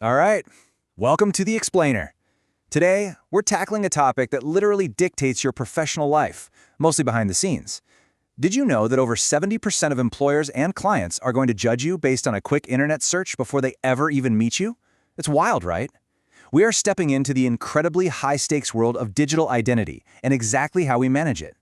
All right, welcome to The Explainer. Today, we're tackling a topic that literally dictates your professional life, mostly behind the scenes. Did you know that over 70% of employers and clients are going to judge you based on a quick internet search before they ever even meet you? It's wild, right? We are stepping into the incredibly high-stakes world of digital identity and exactly how we manage it.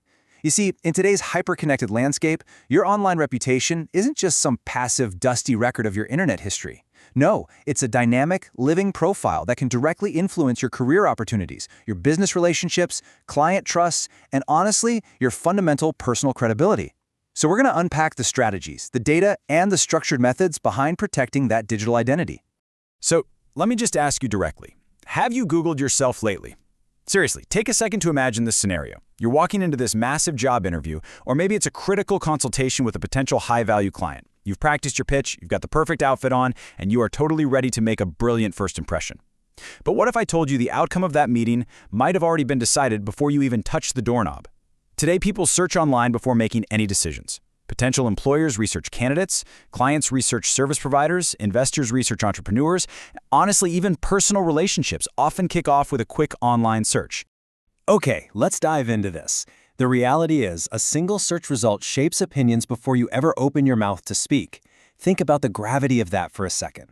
You see, in today's hyper-connected landscape, your online reputation isn't just some passive, dusty record of your internet history. No, it's a dynamic, living profile that can directly influence your career opportunities, your business relationships, client trusts, and honestly, your fundamental personal credibility. So we're going to unpack the strategies, the data, and the structured methods behind protecting that digital identity. So let me just ask you directly, have you Googled yourself lately? Seriously, take a second to imagine this scenario. You're walking into this massive job interview, or maybe it's a critical consultation with a potential high-value client. You've practiced your pitch, you've got the perfect outfit on, and you are totally ready to make a brilliant first impression. But what if I told you the outcome of that meeting might have already been decided before you even touched the doorknob? Today, people search online before making any decisions. Potential employers research candidates, clients research service providers, investors research entrepreneurs. Honestly, even personal relationships often kick off with a quick online search. Okay, let's dive into this. The reality is, a single search result shapes opinions before you ever open your mouth to speak. Think about the gravity of that for a second.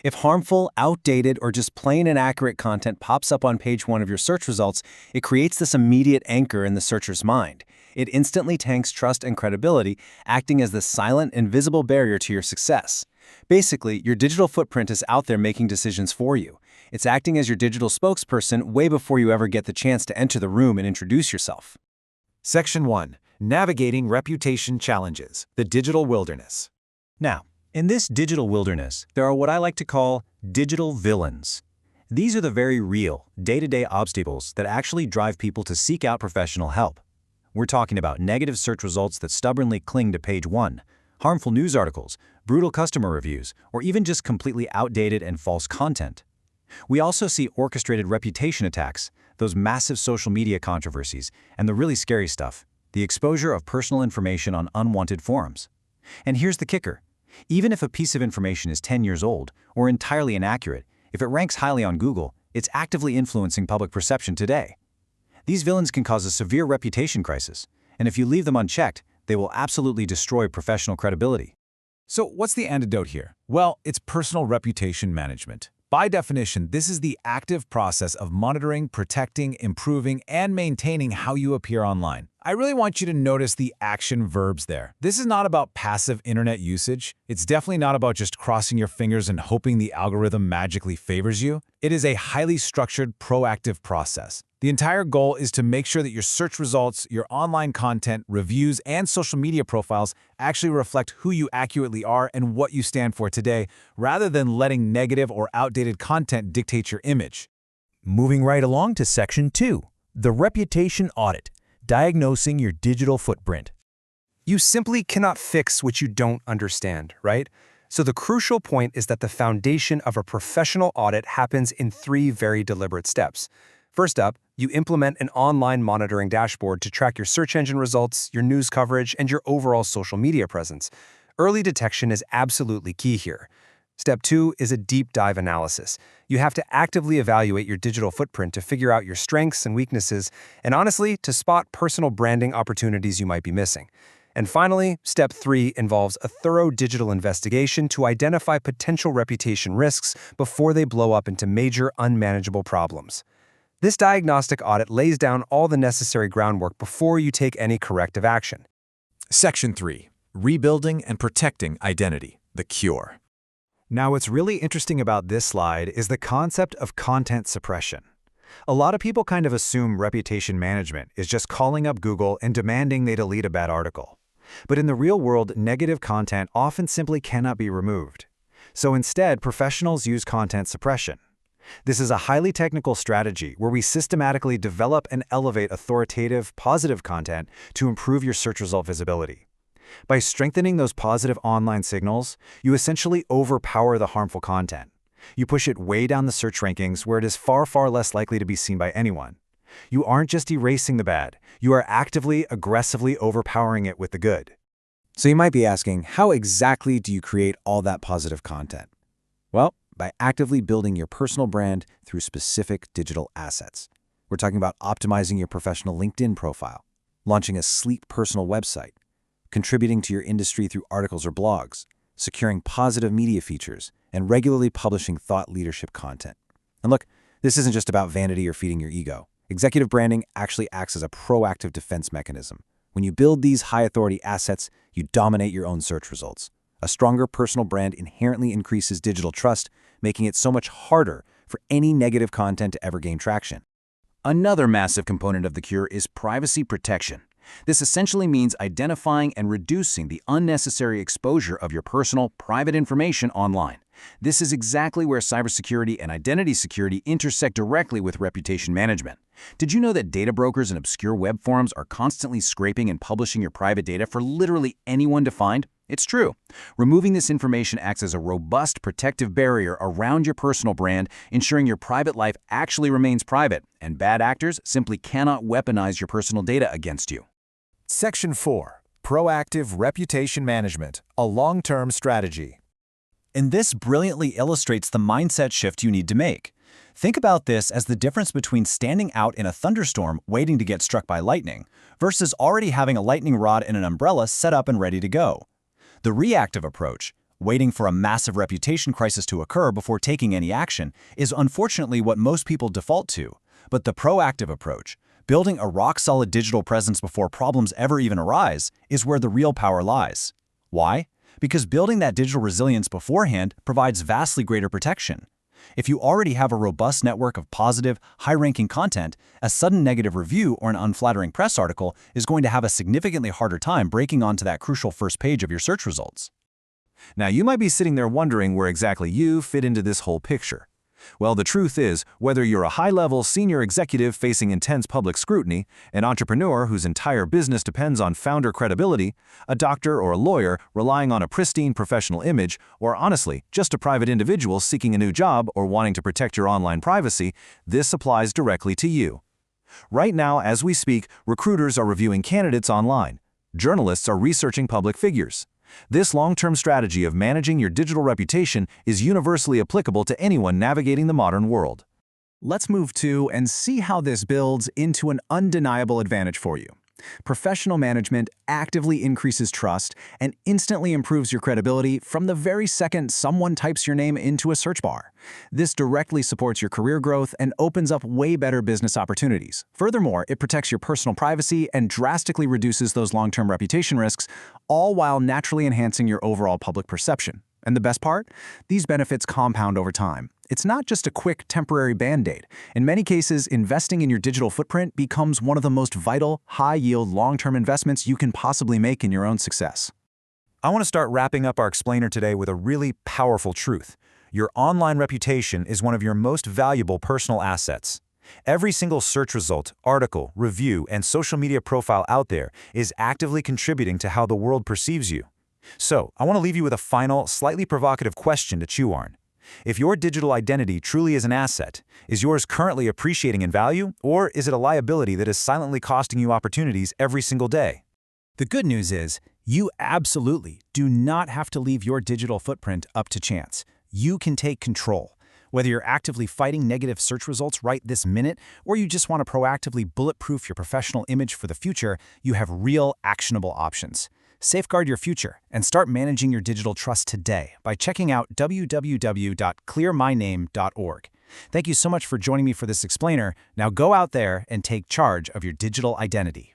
If harmful, outdated, or just plain inaccurate content pops up on page 1 of your search results, it creates this immediate anchor in the searcher's mind. It instantly tanks trust and credibility, acting as the silent, invisible barrier to your success. Basically, your digital footprint is out there making decisions for you. It's acting as your digital spokesperson way before you ever get the chance to enter the room and introduce yourself. Section 1. Navigating Reputation Challenges, the Digital Wilderness. Now, in this digital wilderness, there are what I like to call digital villains. These are the very real, day-to-day obstacles that actually drive people to seek out professional help. We're talking about negative search results that stubbornly cling to page 1, harmful news articles, brutal customer reviews, or even just completely outdated and false content. We also see orchestrated reputation attacks, those massive social media controversies, and the really scary stuff, the exposure of personal information on unwanted forums. And here's the kicker. Even if a piece of information is 10 years old or entirely inaccurate, if it ranks highly on Google, it's actively influencing public perception today. These villains can cause a severe reputation crisis, and if you leave them unchecked, they will absolutely destroy professional credibility. So what's the antidote here? Well, it's personal reputation management. By definition, this is the active process of monitoring, protecting, improving, and maintaining how you appear online. I really want you to notice the action verbs there. This is not about passive internet usage. It's definitely not about just crossing your fingers and hoping the algorithm magically favors you. It is a highly structured, proactive process. The entire goal is to make sure that your search results, your online content, reviews, and social media profiles actually reflect who you accurately are and what you stand for today, rather than letting negative or outdated content dictate your image. Moving right along to Section 2, the Reputation Audit, diagnosing your digital footprint. You simply cannot fix what you don't understand, right? So the crucial point is that the foundation of a professional audit happens in 3 very deliberate steps. First up, you implement an online monitoring dashboard to track your search engine results, your news coverage, and your overall social media presence. Early detection is absolutely key here. Step 2 is a deep dive analysis. You have to actively evaluate your digital footprint to figure out your strengths and weaknesses, and honestly, to spot personal branding opportunities you might be missing. And finally, Step 3 involves a thorough digital investigation to identify potential reputation risks before they blow up into major unmanageable problems. This diagnostic audit lays down all the necessary groundwork before you take any corrective action. Section 3. Rebuilding and Protecting Identity, the Cure. Now, what's really interesting about this slide is the concept of content suppression. A lot of people kind of assume reputation management is just calling up Google and demanding they delete a bad article. But in the real world, negative content often simply cannot be removed. So instead, professionals use content suppression. This is a highly technical strategy where we systematically develop and elevate authoritative, positive content to improve your search result visibility. By strengthening those positive online signals, you essentially overpower the harmful content. You push it way down the search rankings where it is far, far less likely to be seen by anyone. You aren't just erasing the bad, you are actively, aggressively overpowering it with the good. So you might be asking, how exactly do you create all that positive content? Well, by actively building your personal brand through specific digital assets. We're talking about optimizing your professional LinkedIn profile, launching a sleek personal website, contributing to your industry through articles or blogs, securing positive media features, and regularly publishing thought leadership content. And look, this isn't just about vanity or feeding your ego. Executive branding actually acts as a proactive defense mechanism. When you build these high-authority assets, you dominate your own search results. A stronger personal brand inherently increases digital trust, making it so much harder for any negative content to ever gain traction. Another massive component of the cure is privacy protection. This essentially means identifying and reducing the unnecessary exposure of your personal, private information online. This is exactly where cybersecurity and identity security intersect directly with reputation management. Did you know that data brokers and obscure web forums are constantly scraping and publishing your private data for literally anyone to find? It's true. Removing this information acts as a robust protective barrier around your personal brand, ensuring your private life actually remains private, and bad actors simply cannot weaponize your personal data against you. Section 4. Proactive Reputation Management, a long-term strategy. And this brilliantly illustrates the mindset shift you need to make. Think about this as the difference between standing out in a thunderstorm waiting to get struck by lightning versus already having a lightning rod and an umbrella set up and ready to go. The reactive approach, waiting for a massive reputation crisis to occur before taking any action, is unfortunately what most people default to. But the proactive approach, building a rock-solid digital presence before problems ever even arise, is where the real power lies. Why? Because building that digital resilience beforehand provides vastly greater protection. If you already have a robust network of positive, high-ranking content, a sudden negative review or an unflattering press article is going to have a significantly harder time breaking onto that crucial first page of your search results. Now, you might be sitting there wondering where exactly you fit into this whole picture. Well, the truth is, whether you're a high-level senior executive facing intense public scrutiny, an entrepreneur whose entire business depends on founder credibility, a doctor or a lawyer relying on a pristine professional image, or honestly, just a private individual seeking a new job or wanting to protect your online privacy, this applies directly to you. Right now, as we speak, recruiters are reviewing candidates online. Journalists are researching public figures. This long-term strategy of managing your digital reputation is universally applicable to anyone navigating the modern world. Let's move to and see how this builds into an undeniable advantage for you. Professional management actively increases trust and instantly improves your credibility from the very second someone types your name into a search bar. This directly supports your career growth and opens up way better business opportunities. Furthermore, it protects your personal privacy and drastically reduces those long-term reputation risks, all while naturally enhancing your overall public perception. And the best part? These benefits compound over time. It's not just a quick, temporary band-aid. In many cases, investing in your digital footprint becomes one of the most vital, high-yield, long-term investments you can possibly make in your own success. I want to start wrapping up our explainer today with a really powerful truth. Your online reputation is one of your most valuable personal assets. Every single search result, article, review, and social media profile out there is actively contributing to how the world perceives you. So, I want to leave you with a final, slightly provocative question to chew on. If your digital identity truly is an asset, is yours currently appreciating in value, or is it a liability that is silently costing you opportunities every single day? The good news is, you absolutely do not have to leave your digital footprint up to chance. You can take control. Whether you're actively fighting negative search results right this minute, or you just want to proactively bulletproof your professional image for the future, you have real, actionable options. Safeguard your future and start managing your digital trust today by checking out www.clearmyname.org. Thank you so much for joining me for this explainer. Now go out there and take charge of your digital identity.